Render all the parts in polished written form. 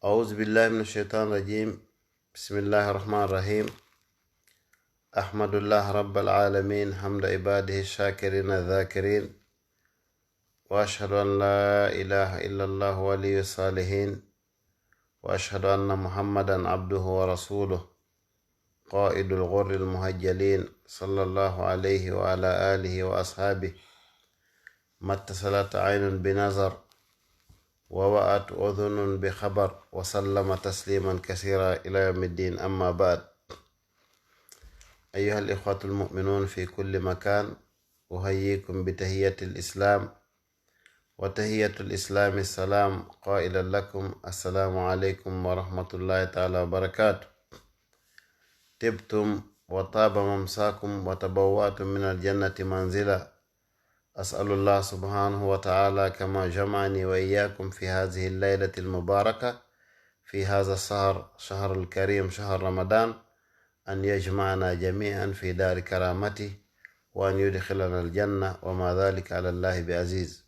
أعوذ بالله من الشيطان الرجيم. بسم الله الرحمن الرحيم. أحمد الله رب العالمين حمد عباده الشاكرين الذاكرين، وأشهد أن لا إله إلا الله ولي الصالحين، وأشهد أن محمدا عبده ورسوله قائد الغر المهجلين صلى الله عليه وعلى آله وأصحابه. ما اتصلت عين بنظر ووأت أذن بخبر، وسلم تسليما كثيرا إلى يوم الدين. أما بعد، أيها الإخوة المؤمنون في كل مكان، أحييكم بتحية الإسلام، وتحية الإسلام السلام، قائلا لكم السلام عليكم ورحمة الله تعالى وبركاته. تبتم وطاب ممساكم وتبوأتم من الجنة منزلا. أسأل الله سبحانه وتعالى كما جمعني وإياكم في هذه الليلة المباركة في هذا الشهر، شهر الكريم، شهر رمضان، أن يجمعنا جميعا في دار كرامته، وأن يدخلنا الجنة، وما ذلك على الله بعزيز.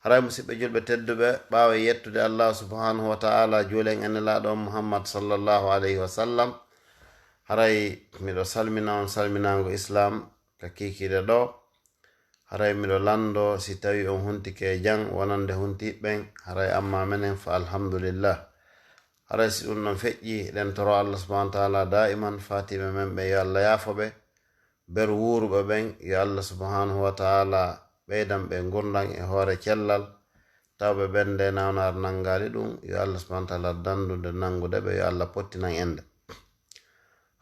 haray musidɓe julɓe tedduɓe, ɓaawa yettude allah subhanahu wa ta'ala juulen en laaɗo muhammad sallallahu alayhi wa sallam, haray miɗo salmina on salminago islam ka kikiɗe ɗo. haray miɗo lando si tawi on huntike jang wonande huntiɓɓen, haray amma menen fa alhamdulillah. haray si ɗum ɗon feƴƴi, ɗen toro allah subhanahu wa ta'ala daiman fatiɓe men ɓe yo allah yaafoɓe, ber wuruɓe ɓen yo allah subhanahu wa ta'ala ɓeydan ɓe gurdan e hoore cellal, tawɓe ɓen nde nawnar nangali ɗum yo allah subhanahu wa ta'ala dandude nangude ɓe, yo allah pottinan ende.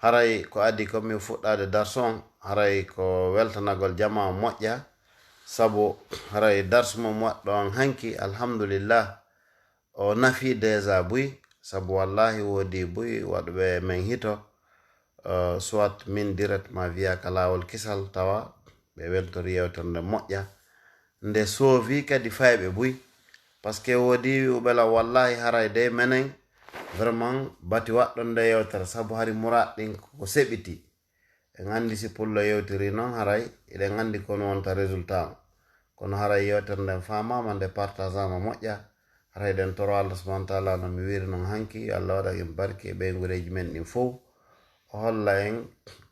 haray ko adi komi fuɗɗade darsu on, haray ko weltanagol jama moƴƴa, sabu haray darsu mo waɗɗo on hanki alhamdulillah o nafi déjà buy, sabu wallahi wodi buy waɗuɓe men hito soit min direct ma wiya ka lawol kisal, tawa ɓe weltori yewtorde moƴƴa nde soofi kadi fayɓe buy, par ce que wodi wi'uɓela wallahi haray de menen vraiment bati waɗɗon nde yewtere, sabu hari murad ɗin ko seɓiti. en andi si pullo yewtiri noon haray eɗen andi kono wonta résultat o, kono haray yewtere nden famama nde partageama moƴƴa. haray ɗen toro allah subhanahu wa ta'ala no mi wiri noon hanki, yo allah waɗa en barke e ɓeygureji men ɗin fof, o holla en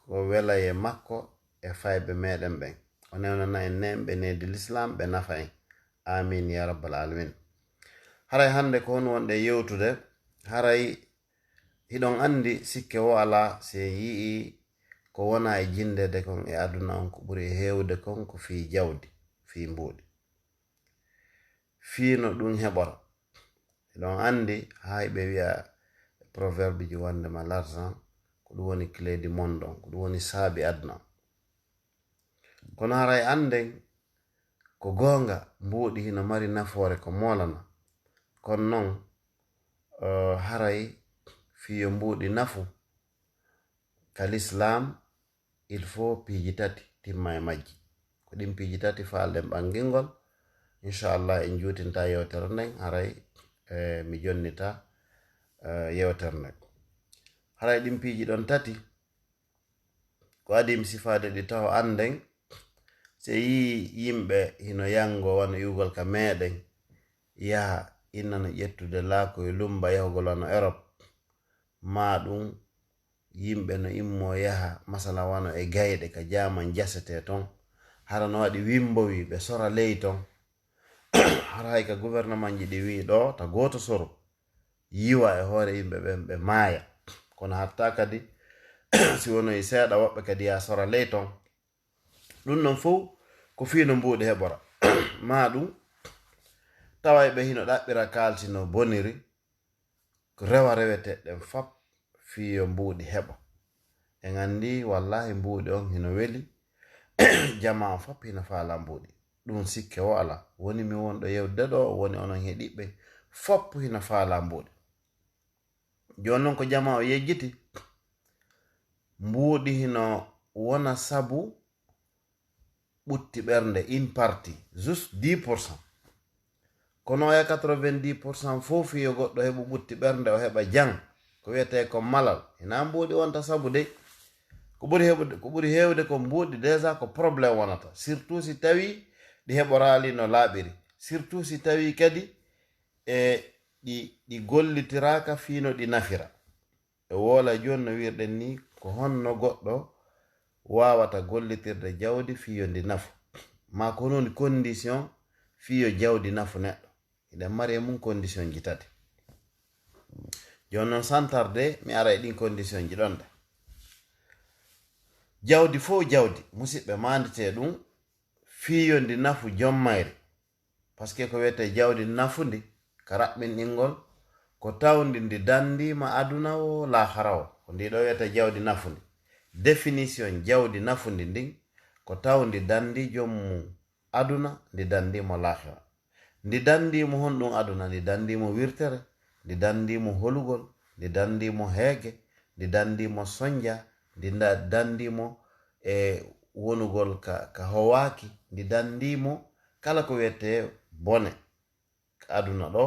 ko wela e makko e fayɓe meɗen ɓen, o newnana en nemɓe nedi l'islam, ɓe nafa en, amin ya rabbal alamin. haray hande ko hon wonɗe yewtude, haray hiɗon andi sikke wo ala se yii ko wona e jindede kon e aduna on, ko ɓuri hewde kon ko fi jawdi, fi mbuɗi, fino ɗum heɓora. hiɗon andi hay ɓe wiya proverbe ji wonde ma l'argent ko ɗum woni clé du monde on, ko ɗum woni saabi aduna. kono haray anden ko gonga mbuɗi hino mari nafoore ko molana, kono noon haray fiyo mbuɗi nafu ka l'islam il faut piiji tati timma e majji. ko ɗin piiji tati falɗen ɓangingol, inchallah en juutinta yewtere nden, haray mi jonnita yewtere nden. haray ɗin piiji ɗon tati ko adi mi sifade ɗi taw anden se yi yimɓe hino yango wano yugol ka meɗen yaha innano ƴettude laako e lumba yahugol wano Europe, ma ɗum yimɓe no immo yaha masala wano e gayɗe ka jaman jasete ton, hara no waɗi wimbowi ɓe sora ley ton. hara hay ka gouvernement ji ɗi wi ɗo ta goto soro yiwa e hoore yimɓe ɓen ɓe maaya, kono hatta kadi si wonoyi seeɗa woɓɓe kadi ya sora ley ton. ɗum non fof ko fino mbuɗi heɓora. ma ɗum tawa ɓe hino ɗaɓɓira kalsi no boniri, ko rewa reweteɗen fap fiyo mbuɗi heɓa. en andi wallahi mbuɗi on hino weli jama on fap hino faala mbuɗi, ɗum sikke o ala, woni mi wonɗo yewde ɗo, woni onon heɗiɓɓe fop hino faala mbuɗi. joni noon ko jama o yejjiti, mbuɗi hino wona sabu ɓutti ɓernde in partie juste 10%, kono ya 90% fof fiyo goɗɗo heɓu ɓutti ɓernde o heɓa jang, ko wiyete ko malal, ina mbuɗi wonta sabu de, ko ɓuri heewde ko mbuuɗi déjà ko probléme wonata surtout si tawi ɗi heɓorali no laaɓiri surtout si tawi kadi ɗi gollitiraka fino ɗi nafira e woola joni no wirɗen ni ko honno goɗɗo wawata gollitirde jawdi fiyo ndi nafu ma ko noon condition fiyo jawdi nafu neɗɗo iɗen mari mum condition ji tati joni noon santarde mi ara e ɗin condition ji ɗonde jawdi fo jawdi musidɓe mandete ɗum fiyo ndi nafu jommayri par ce que ko wiyete jawdi nafundi ka raɓɓinɗingol ko tawdi ndi dandima aduna o lahara o ko ndi ɗo wiyete jawdi nafundi définition jawdi nafundi ndin ko tawdi dandi jommu aduna ndi dandimo lahira ndi dandimo honɗum aduna ndi dandimo wirtere ndi dandimo holugol ndi dandimo heege ndi dandimo sonja ndi dandimo wonugol ka howaki ndi dandimo kala ko wiyete bone ka aduna ɗo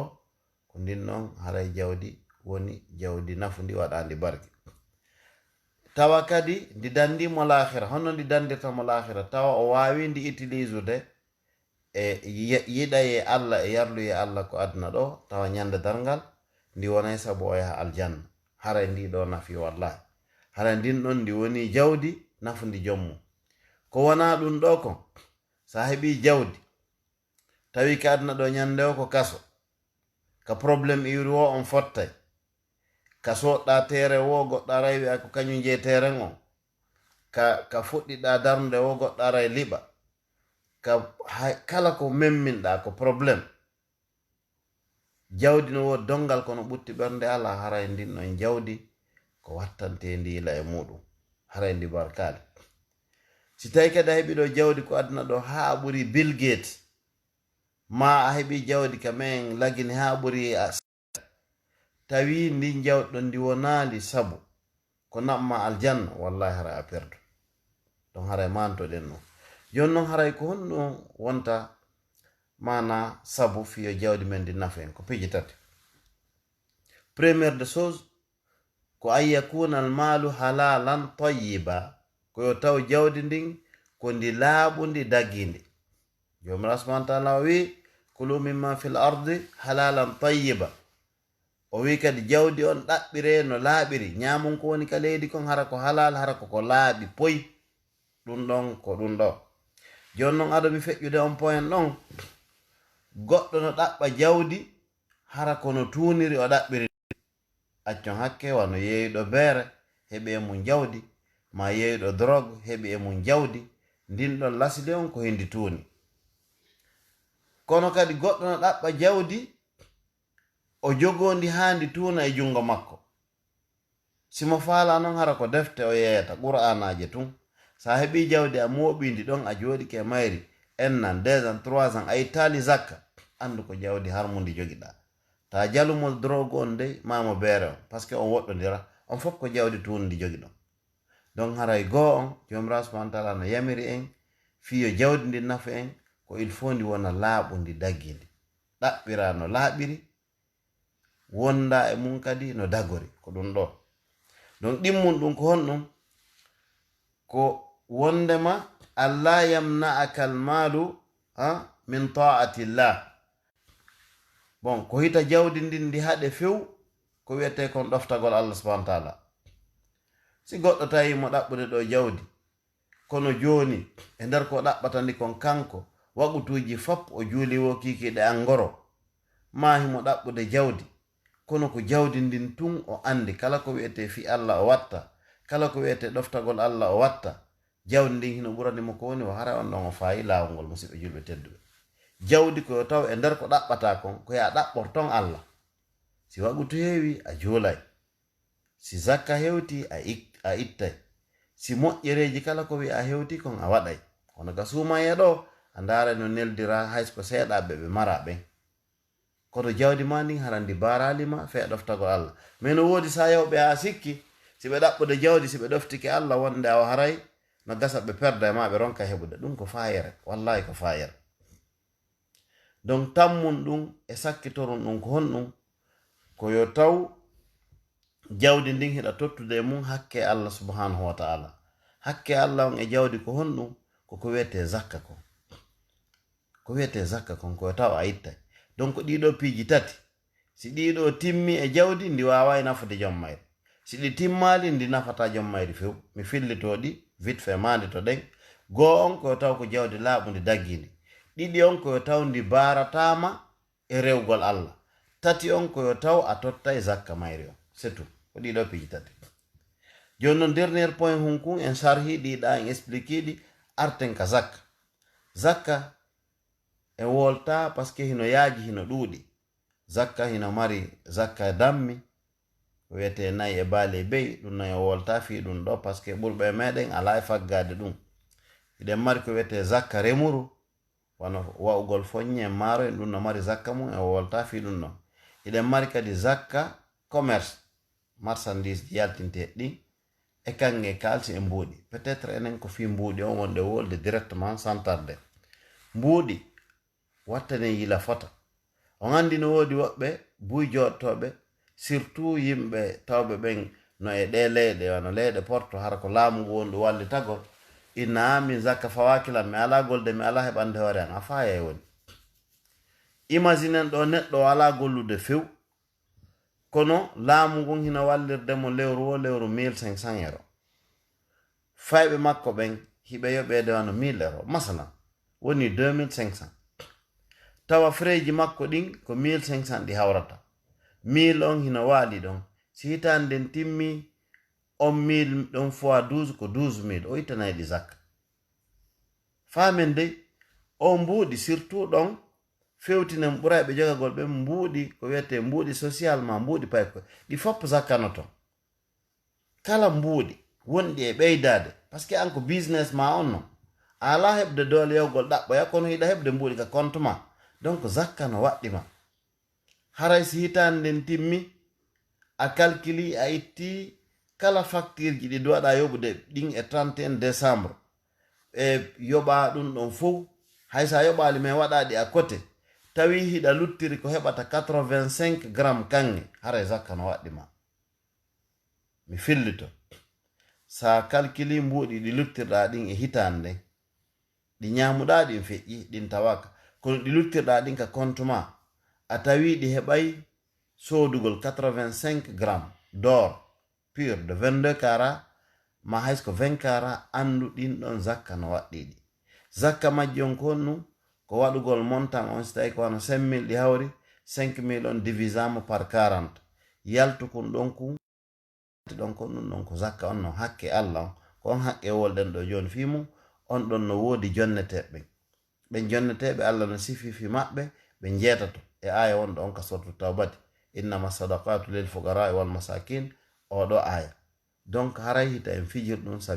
ko ndin noon haray jawdi woni jawdi nafundi waɗandi barke tawa kadi ndi dandimo lahira honno ndi dandirtamo lahira tawa o wawi ndi utilisude yiɗa e Allah e yarluye Allah ko aduna ɗo tawa ñande darngal ndi wonay sabu o yaha aljanna haray ndi ɗo nafi wallahi haray ndin ɗon ndi woni jawdi nafundi jommu ko wona ɗum ɗo kon sa heɓi jawdi tawi ka aduna ɗo ñande o ko kaso ka probléme iwri wo on fottay ka soɗɗa tere wo goɗɗo aray wi'a ko kañum je teren on ka fuɗɗiɗa darnude wo goɗɗo aray liɓa kala ko memminɗa ko probléme jawdi no wo dongal kono ɓutti ɓernde ala haray ndin ɗon jawdi ko wattante ndila e muɗum haray ndi barkali si tawi kadi a heɓi ɗo jawdi ko aduna ɗo ha a ɓuri Bill Gates ma a heɓi jawdi ka men lagini ha ɓuri tawi ndi jawɗo ndi wonali sabu ko namma aljanna wallahi haray a perdo ɗon haray mantoɗen noon joni noon haray ko honɗum wonta mana sabu fiyo jawdi men ndi nafa en ko piji tati première de chose ko an yakuna al malu halalan tayyiba ko yo taw jawdi ndin ko ndi laaɓundi daggindi jomiraɗo subhanahu wa taala wi kulu mimma fil ardi halalan tayyiba o wi kadi jawdi on ɗaɓɓire no laaɓiri ñamon ko woni ka leydi kon hara ko halal hara koko laaɓi poy ɗum ɗon ko ɗum ɗo joni noon aɗa mi feƴƴude on point ɗon goɗɗo no ɗaɓɓa jawdi hara kono tuniri o ɗaɓɓiri accon hakke wano yeeyɗo beere heɓi e mum jawdi ma yeeyɗo drogue heɓi e mum jawdi ndin ɗon lasde on ko hindi tuuni kono kadi goɗɗo no ɗaɓɓa jawdi o jogondi handi tuuna e jungo makko simo faala noon hara ko defte o yeeyata qur'anaje tun sa heɓi jawdi a moɓindi ɗon a jooɗi ke mayri en nan 2 ans 3 ans a ittali zakka andu ko jawdi harmundi jogiɗa ta jalumol drogue on dey mamo beere on par ce que on woɗɗodira on fof ko jawdi tuundi jogi ɗon donc haray goo on jomiraɗo subhanahu wa taala no yamiri en fiyo jawdi ndi nafa en ko il faut ndi wona laaɓundi daggindi ɗaɓɓira no laaɓiri wonda e mum kadi no dagori ko ɗum ɗo donc ɗimmum ɗum ko honɗum ko wondema alla yamna'aka almalu min ta'atillah bon ko hita jawdi ndin ndi haɗe few ko wiyete kon ɗoftagol Allah subhanahu wa taala si goɗɗo tawi mo ɗaɓɓude ɗo jawdi kono joni e nder ko ɗaɓɓata ndi kon kanko waɓutuji fop o juuli wo kikiɗe angoro ma himo ɗaɓɓude jawdi kono ko jawdi ndin tun o andi kala ko wiyete fi Allah o watta kala ko wiyete ɗoftagol Allah o watta jawdi ndin hino ɓuranimo ko woni o hara on ɗon o fayi lawol ngol musidɓe julɓe tedduɓe jawdi ko taw e nder ko ɗaɓɓata kon ko ya ɗaɓɓorton Allah si waɓutu heewi a juulay si zakka hewti a ittay si moƴƴereji kala ko wi a hewti kon a waɗay kono ga sumaye ɗo a ndaara no neldira haysko seeɗaɓe ɓe mara ɓen koto jawdi ma ndin harandi baralima fe ɗoftagol Allah mais no woodi sa yawɓe ha sikki si ɓe ɗaɓɓude jawdi si ɓe ɗoftike Allah wonde awa haray no gasa ɓe perda e ma ɓe ronka heɓude ɗum ko fayere wallahi ko fayere donc tammun ɗum e sakkitorum ɗum ko honɗum ko yo taw jawdi ndin hiɗa tottude mum hakke Allah subhanahu wa ta'ala hakke Allah on e jawdi ko honɗum koko wiyete zakka kon. Ko wiyete zakka kon ko taw a ittay. Donc ɗiɗo piiji tati si ɗiɗo timmi e jawdi ndi waaway nafude jom mayri. Si ɗi timmali ndi nafata jom mayri few. Mi fillitoɗi vite fait mande to ɗen. Goo on ko taw ko jawdi laaɓundi daggindi. Ɗiɗi on ko taw ndi baratama e rewgol Allah. Tati on ko taw a tottay zakka mayri on. C'est tout. Ko ɗiɗo piiji tati. Joni non dernier point hunkun en sarhi ɗiɗa en explique ɗi arten ka zakka. Zakka e wolta parce que hino yaaji hino ɗuuɗi. Zakka hino mari zakka dammi wiyete nayi e baali bey ɗum nayi wolta fi ɗum ɗo parce que ɓurɓe meɗen ala e faggade ɗum. Hiɗen mari ko wiyete zakka remuru wano wa'ugol foññi e maaro en ɗum no mari zakka mum e wolta fi ɗum ɗon. Hiɗen mari kadi zakka commerce marchandise yaltinte ɗin e kange kalsi e mbuuɗi. Peut-être enen ko fi mbuuɗi on wonde wolde directement sans tarder. Mbuuɗi wattane yila fota. On andi no woodi woɓɓe buy jottoɓe surtout yimɓe tawɓe ɓen no e ɗe leyɗe wano leyɗe porto hara ko laamu ngu wonɗu walli tago inna min zakka fawakilam mi ala golde mi ala heɓande hoore an a faaya e woni. Imaginen ɗo neɗɗo ala gollude few kono laamu ngun hino wallirdemo lewru wo lewru 1500 euro. Fayɓe makko ɓen hiɓe yoɓede wano 1000 euro masalan woni 2500. Tawa freji makko ɗin ko 1500 ɗi hawrata. 1000 on hino waali ɗon. Si hitande nden timmi on 1000 ɗon fois 12 ko 12000 o ittanayi ɗi zakka. Faamen dey o mbuuɗi surtout ɗon fewtinen ɓurayɓe jogagol ɓe mbuuɗi ko wiyete mbuuɗi social ma mbuuɗi payko ɗi fopp zakkanoto. Kala mbuuɗi wonɗi e ɓeydade par ce que an ko business ma on non. Ala heɓde doole yawgol ɗaɓɓoya kono hiɗa heɓde mbuuɗi ka compte ma. Donc zakka no waɗɗima. Haray si hitande nden timmi a calculi a itti kala facture ji ɗi waɗa yoɓude ɗin e 31 décembre e yoɓa ɗum ɗon fof hay sa yoɓali mais waɗaɗi a côté tawi hiɗa luttiri ko heɓata 85 grammes kange haray zakka no waɗɗima. Mi fillito sa calculi mbuuɗi ɗi luttirɗa ɗin e hitande nden ɗi ñamuɗa ɗin feƴƴi ɗin tawaka kono ɗi luttirɗa ɗin ka compte ma a tawi ɗi heɓay sodugol 85 grammes d'or pur de 22 carats ma haysko 20 carats andu ɗin ɗon zakka no waɗɗiɗi. Zakka majji on ko nu ko waɗugol montant on so tawi ko wano 5000 ɗi hawri 5000 on divisama par 40 yaltu kun ɗon kun ɗon kon ɗum ɗon ko zakka on no hakke Allah on ko on haqqe wolɗen ɗo joni fimu on ɗon no woodi jonneteɓe ɓen jonneteɓe Allah no sifi fi maɓɓe ɓe jeetato e aya wonɗo on ka sortu tawbati innama sadaqatu lil fuqara wal masakin oɗo aya. Donc haray hita en fijir ɗum sabi